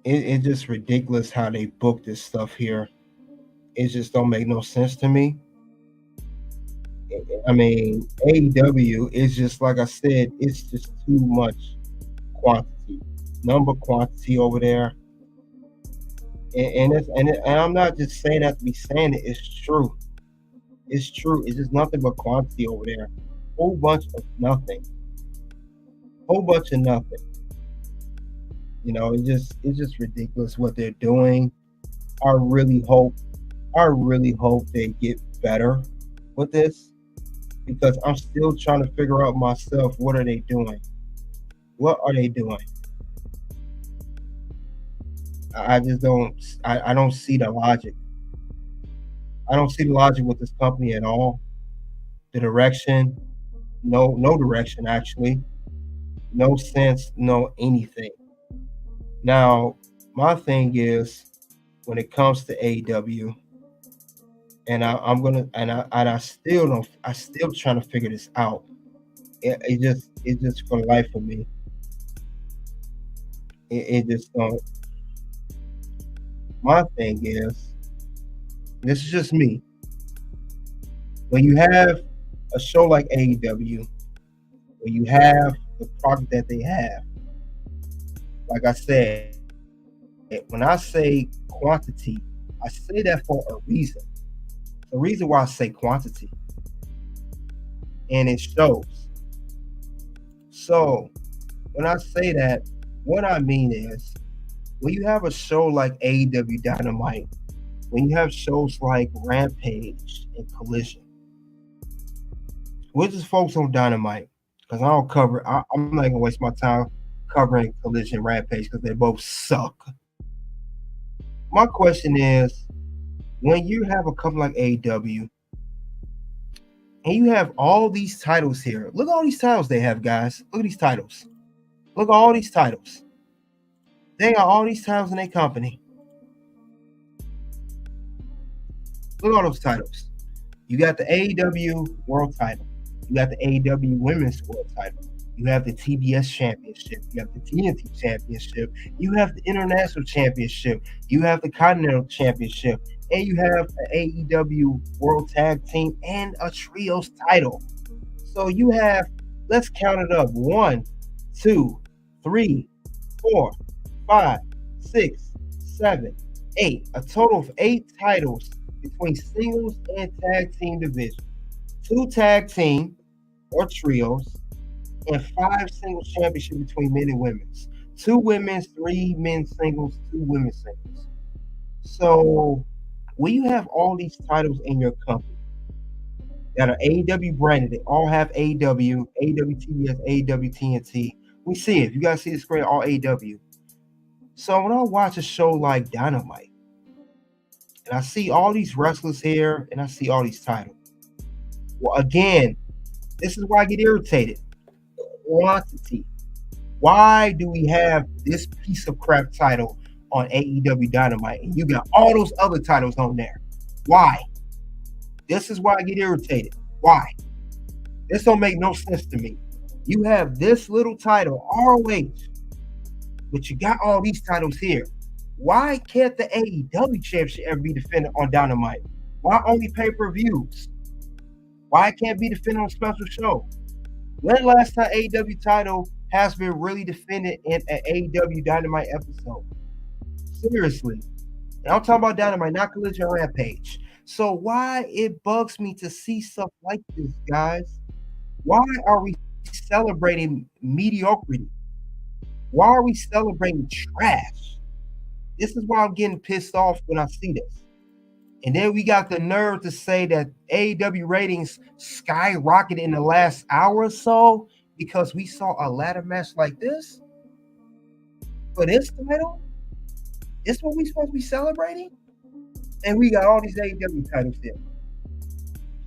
it's just ridiculous how they book this stuff here. It just don't make no sense to me. I mean, AEW is just, like I said, it's just too much quantity, number quantity over there. And I'm not just saying that to be saying it. It's true. It's true. It's just nothing but quantity over there. Whole bunch of nothing. Whole bunch of nothing. You know, it's just ridiculous what they're doing. I really hope they get better with this, because I'm still trying to figure out myself, what are they doing? What are they doing? I just don't. I don't see the logic. I don't see the logic with this company at all. The direction, no direction actually. No sense, no anything. Now, my thing is, when it comes to AEW, and I still trying to figure this out. It's just for the life of me. It just don't. My thing is, this is just me. When you have a show like AEW, when you have the product that they have, like I said, when I say quantity, I say that for a reason. The reason why I say quantity, and it shows. So when I say that, what I mean is when you have a show like AEW Dynamite, when you have shows like Rampage and Collision, we'll just focus on Dynamite because I'm not gonna waste my time covering Collision, Rampage because they both suck. My question is, when you have a company like AEW and you have all these titles here, look at all these titles they have, guys. Look at these titles. Look at all these titles. They got all these titles in their company. Look at all those titles. You got the AEW World Title. You got the AEW Women's World Title. You have the TBS Championship. You have the TNT Championship. You have the International Championship. You have the Continental Championship. And you have the AEW World Tag Team and a Trios title. So you have, let's count it up. 1, 2, 3, 4, 5, 6, 7, 8. A total of 8 titles between singles and tag team division. 2 tag team or trios, and 5 singles championship between men and women's. 2 women's, 3 men's singles, 2 women's singles. So when you have all these titles in your company that are AEW branded, they all have AEW, AEW TBS, AEW TNT. We see it. You guys see the screen, all AEW. So when I watch a show like Dynamite, and I see all these wrestlers here, and I see all these titles. Well, again, this is why I get irritated. Quantity. Why do we have this piece of crap title on AEW Dynamite, and you got all those other titles on there? Why? This is why I get irritated. Why? This don't make no sense to me. You have this little title, ROH, but you got all these titles here. Why can't the AEW Championship ever be defended on Dynamite? Why only pay-per-views? Why it can't be defended on a special show? When the last time AEW title has been really defended in an AEW Dynamite episode? Seriously. And I'm talking about Dynamite, not Collision or Rampage. So why it bugs me to see stuff like this, guys? Why are we celebrating mediocrity? Why are we celebrating trash? This is why I'm getting pissed off when I see this. And then we got the nerve to say that AEW ratings skyrocketed in the last hour or so because we saw a ladder match like this for this title. This what we supposed to be celebrating? And we got all these AEW titles there.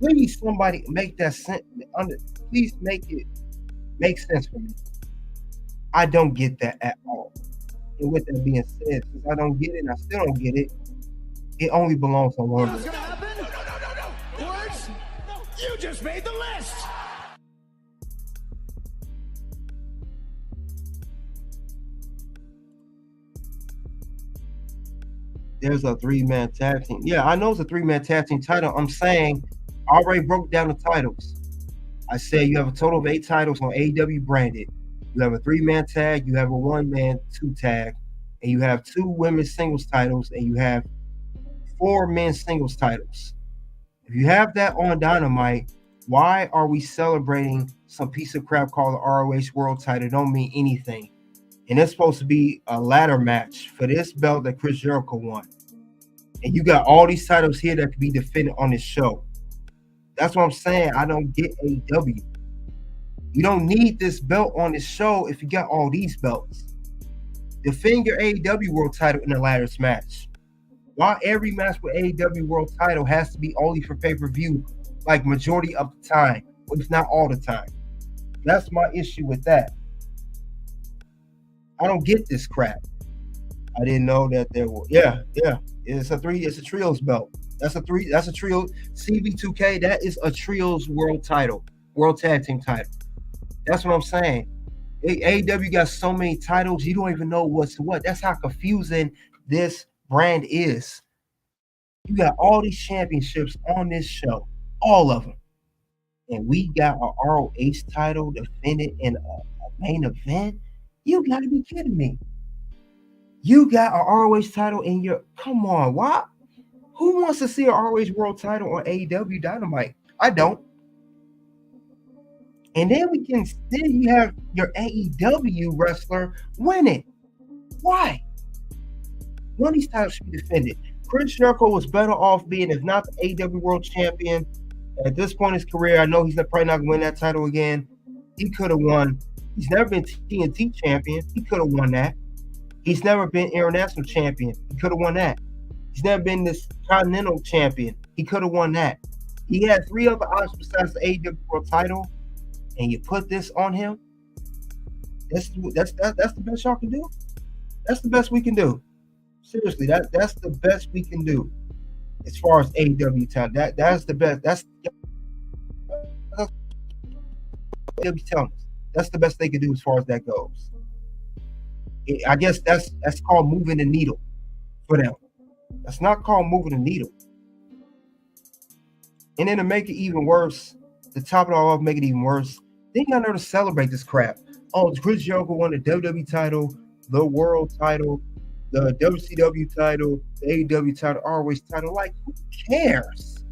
Please, somebody make that sense. Please make it make sense for me. I don't get that at all. And with that being said, since I don't get it and I still don't get it, it only belongs on one. What's gonna happen? No. Words? No. You just made the list. There's a 3-man tag team. Yeah, I know it's a 3-man tag team title. I'm saying I already broke down the titles. I said you have a total of 8 titles on AEW branded. You have a 3-man tag, you have a 1-man 2 tag, and you have 2 women's singles titles, and you have 4 men's singles titles. If you have that on Dynamite, why are we celebrating some piece of crap called the ROH World Title? It don't mean anything. And it's supposed to be a ladder match for this belt that Chris Jericho won. And you got all these titles here that could be defended on this show. That's what I'm saying. I don't get AEW. You don't need this belt on this show if you got all these belts. Defend your AEW World Title in a ladder match. Why every match with AEW World Title has to be only for pay-per-view, like majority of the time, but it's not all the time. That's my issue with that. I don't get this crap. I didn't know that there were. Yeah. It's a trios belt. That's a trio. CV2K, that is a trios world title, world tag team title. That's what I'm saying. AEW got so many titles, you don't even know what's what. That's how confusing this brand is. You got all these championships on this show, all of them. And we got a ROH title defended in a main event? You gotta be kidding me. You got an ROH title in your. Come on, why? Who wants to see an ROH World title on AEW Dynamite? I don't. And then you have your AEW wrestler win it. Why? One of these titles should be defended. Chris Jericho was better off being, if not the AEW World Champion, at this point in his career. I know he's probably not going to win that title again. He could have won. He's never been TNT champion. He could have won that. He's never been international champion. He could have won that. He's never been this continental champion. He could have won that. He had 3 other options besides the AEW World title, and you put this on him. That's the best y'all can do. That's the best we can do. Seriously, that's the best we can do as far as AEW time. That's the best. That's AEW telling us. That's the best they can do as far as that goes. I guess that's called moving the needle for them. That's not called moving the needle. And then to make it even worse, to top it all off, make it even worse, they got there to celebrate this crap. Oh, Chris Jericho won the WWE title, the World title, the WCW title, the AEW title, ROH title. Like, who cares?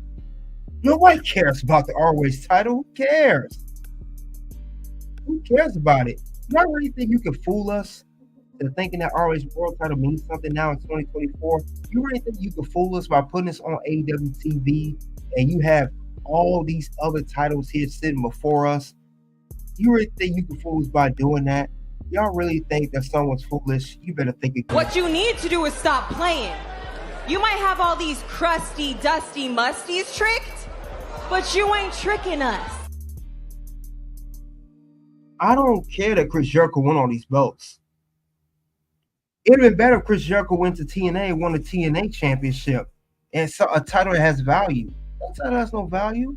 Nobody cares about the ROH title. Who cares? Who cares about it? You don't really think you can fool us into thinking that ROH World title means something now in 2024? You really think you can fool us by putting this on AEW TV and you have all these other titles here sitting before us? You really think you can fool us by doing that? Y'all really think that someone's foolish? You better think again. What you need to do is stop playing. You might have all these crusty, dusty musties tricked, but you ain't tricking us. I don't care that Chris Jericho won all these belts. It'd have been better if Chris Jericho went to TNA and won the TNA championship and so a title that has value. That title has no value.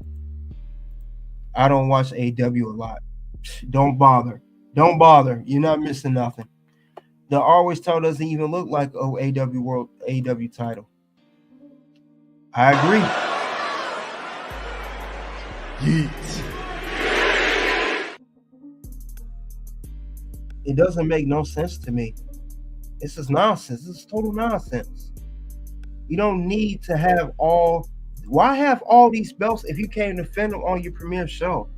I don't watch AEW a lot. Don't bother. Don't bother. You're not missing nothing. The ROH title doesn't even look like AEW World AEW title. I agree. Yeet. It doesn't make no sense to me. This is nonsense. This is total nonsense. You don't need to have all. Why have all these belts if you can't defend them on your premiere show?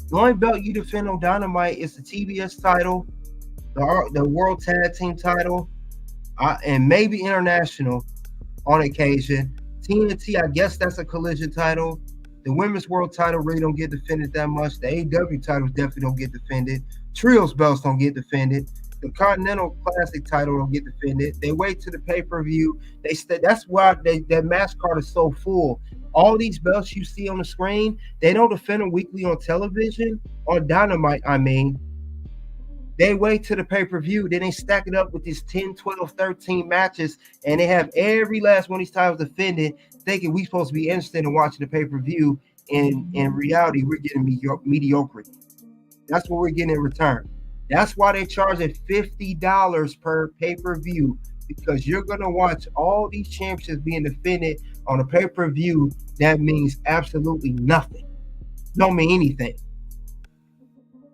The only belt you defend on Dynamite is the TBS title, the World Tag Team title, and maybe International on occasion. TNT, I guess that's a collision title. The Women's World title really don't get defended that much. The AEW titles definitely don't get defended. Trios belts don't get defended. The Continental Classic title don't get defended. They wait to the pay-per-view. That's why that match card is so full. All these belts you see on the screen, they don't defend them weekly on television, on Dynamite, I mean. They wait to the pay-per-view, then they stack it up with these 10, 12, 13 matches, and they have every last one of these titles defended, thinking we're supposed to be interested in watching the pay-per-view. And in reality, we're getting mediocrity. That's what we're getting in return. That's why they charge at $50 per pay-per-view, because you're going to watch all these championships being defended on a pay-per-view. That means absolutely nothing. Don't mean anything.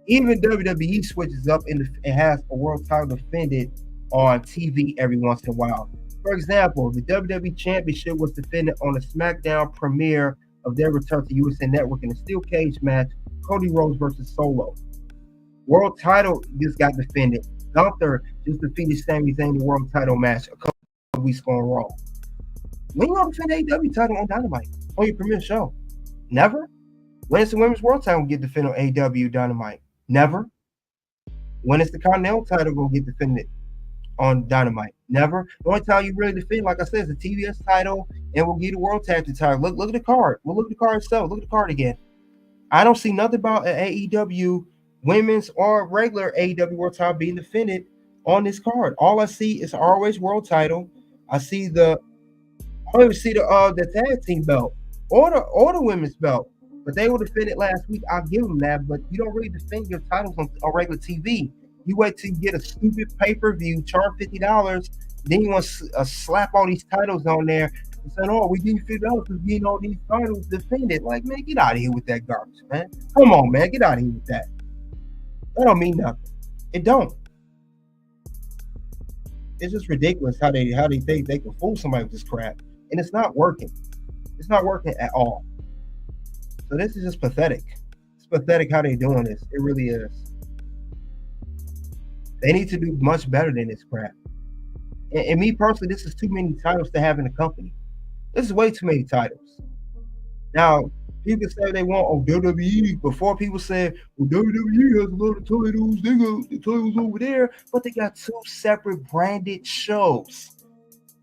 Even WWE switches up and has a world title defended on TV every once in a while. For example, the WWE Championship was defended on a SmackDown premiere of their return to USA Network in a steel cage match, Cody Rhodes versus Solo. World title just got defended. Gunther just defeated Sami Zayn in the world title match a couple of weeks going wrong. When you gonna defend the AEW title on Dynamite on your premiere show? Never. When is the Women's World title gonna get defended on AEW Dynamite? Never. When is the Continental title gonna get defended on Dynamite? Never. The only time you really defend, like I said, is the TBS title, and we'll get the World Tag Team title. Look at the card. We'll look at the card itself. Look at the card again. I don't see nothing about an AEW Women's or regular AEW World title being defended on this card. All I see is ROH World title. I don't even see the tag team belt or the women's belt. But they were defended last week. I'll give them that. But you don't really defend your titles on regular TV. You wait till you get a stupid pay-per-view, charge $50, then you want to slap all these titles on there and say, "Oh, we give you $50 for getting all these titles defended." Like, man, get out of here with that garbage, man. Come on, man, get out of here with that. That don't mean nothing. It don't. It's just ridiculous how they think they can fool somebody with this crap, and it's not working. It's not working at all. So this is just pathetic. It's pathetic how they're doing this. It really is. They need to do much better than this crap. And me personally, this is too many titles to have in the company. This is way too many titles. Now, people say they want WWE. Before, people said, well, WWE has a lot of titles. They got the titles over there, but they got two separate branded shows.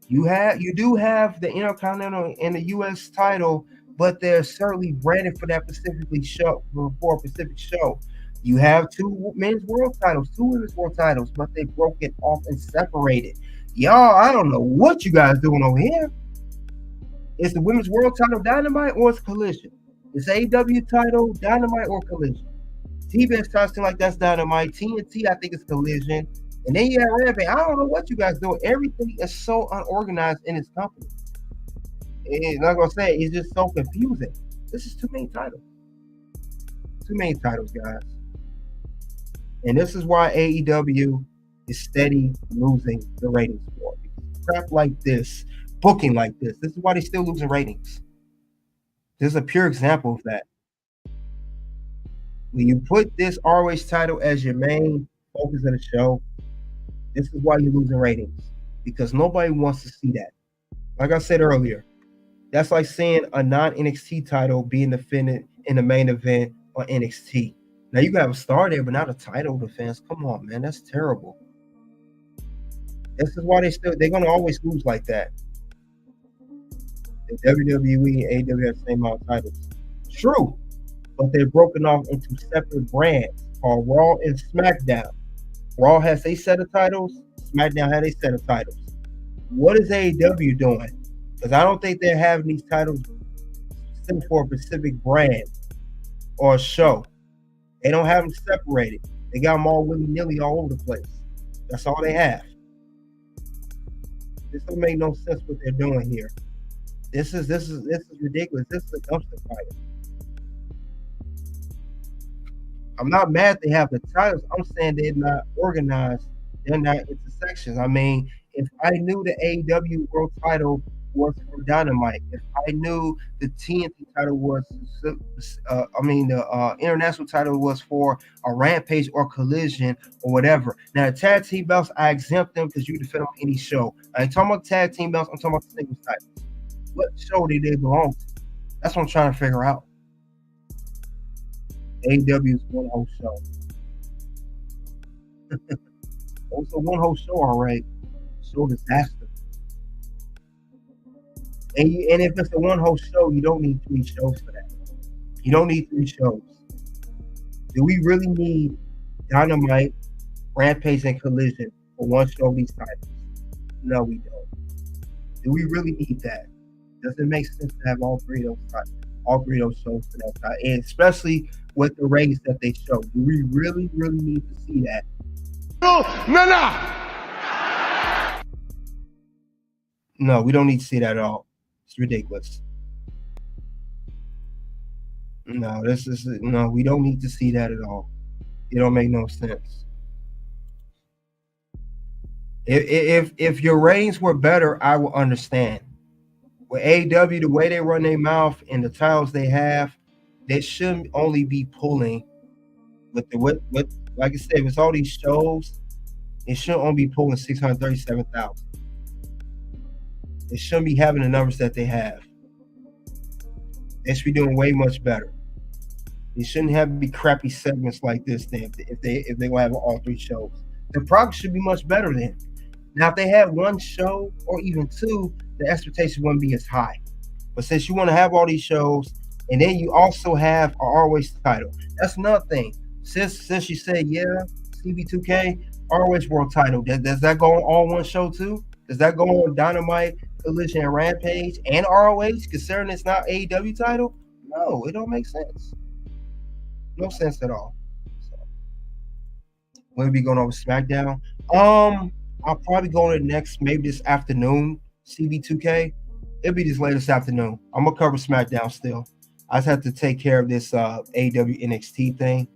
You do have the Intercontinental and the US title, but they're certainly branded for that specifically show, for a specific show. You have two men's world titles, two women's world titles, but they broke it off and separated. Y'all, I don't know what you guys doing over here. Is the women's world title Dynamite or it's Collision? It's AEW title Dynamite or Collision? TBS title seems like that's Dynamite. TNT, I think it's Collision. And then you have Rampage. I don't know what you guys doing. Everything is so unorganized in this company. And like I say, it's just so confusing. This is too many titles. Too many titles, guys. And this is why AEW is steady losing the ratings for. Crap like this, booking like this is why they're still losing ratings. This is a pure example of that. When you put this ROH title as your main focus of the show, this is why you're losing ratings. Because nobody wants to see that. Like I said earlier, that's like saying a non-NXT title being defended in the main event on NXT. Now you got a star there, but not a title defense. Come on, man, that's terrible. This is why they're gonna always lose like that. The WWE and AEW have the same amount of titles. True, but they're broken off into separate brands called Raw and SmackDown. Raw has a set of titles. SmackDown has a set of titles. What is AEW doing? Because I don't think they're having these titles for a specific brand or a show. They don't have them separated. They got them all willy-nilly all over the place. That's all they have. This don't make no sense what they're doing here. This is ridiculous. This is a dumpster fire. I'm not mad they have the titles. I'm saying they're not organized. They're not into sections. I mean, if I knew the AEW World title was for Dynamite, if I knew the TNT title was, the international title was for a Rampage or Collision or whatever. Now, the tag team belts, I exempt them because you defend them on any show. I ain't talking about tag team belts. I'm talking about the singles titles. What show do they belong to? That's what I'm trying to figure out. AEW is one whole show. Also, one whole show, all right. Show disaster. And if it's a one whole show, you don't need 3 shows for that. You don't need 3 shows. Do we really need Dynamite, Rampage, and Collision for one show of these titles? No, we don't. Do we really need that? Does it make sense to have all 3 of those shows for that time? And especially with the ratings that they show. Do we really, really need to see that? No, we don't need to see that at all. It's ridiculous. No, we don't need to see that at all. It don't make no sense. If your ratings were better, I would understand. With AEW, the way they run their mouth and the titles they have, they shouldn't only be pulling with like I said, if it's all these shows, it shouldn't only be pulling 637,000. They shouldn't be having the numbers that they have. They should be doing way much better. They shouldn't have to be crappy segments like this then if they gonna have all 3 shows. The product should be much better then. Now, if they had 1 show or even 2, the expectation wouldn't be as high. But since you want to have all these shows, and then you also have a ROH title, that's another thing. Since you said, yeah, CB2K, ROH World title, does that go on all 1 show too? Does that go on Dynamite, Collision, and Rampage, and ROH, considering it's not AEW title? No, it don't make sense. No sense at all. So, we'll be going over SmackDown. I'll probably go on it next, maybe this afternoon, CB2K. It'll be this latest afternoon. I'm going to cover SmackDown still. I just have to take care of this AEW NXT thing.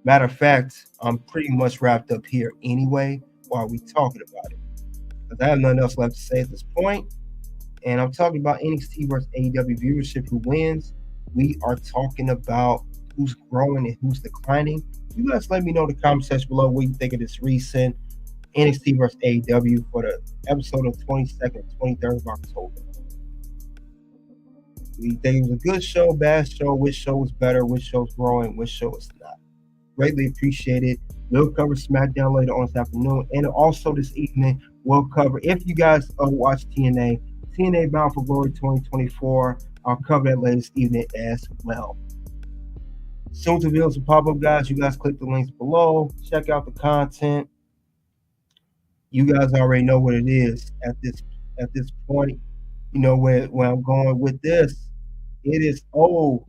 Matter of fact, I'm pretty much wrapped up here anyway while we talking about it. because I have nothing else left to say at this point. And I'm talking about NXT versus AEW Viewership Who Wins. We are talking about who's growing and who's declining. You guys let me know in the comment section below what you think of this recent NXT versus AEW for the episode of 22nd, 23rd of October. We think it was a good show, bad show, which show was better, which show's growing, which show is not. Greatly appreciated. We'll cover SmackDown later on this afternoon. And also this evening, we'll cover, if you guys watch TNA Bound for Glory 2024, I'll cover that later this evening as well. Soon to videos will pop up, guys. You guys click the links below. Check out the content. You guys already know what it is at this point. You know where I'm going with this. It is O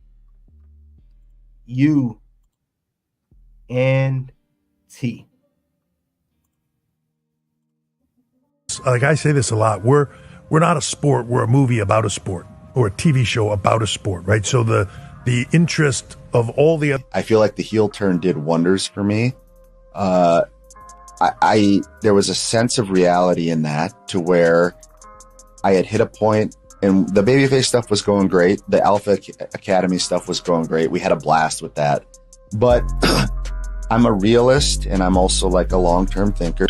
U N T. Like I say this a lot, we're not a sport, we're a movie about a sport, or a TV show about a sport, right? So the interest of all the other, I feel like the heel turn did wonders for me. There was a sense of reality in that, to where I had hit a point, and the babyface stuff was going great. The Alpha Academy stuff was going great. We had a blast with that. But I'm a realist, and I'm also like a long-term thinker.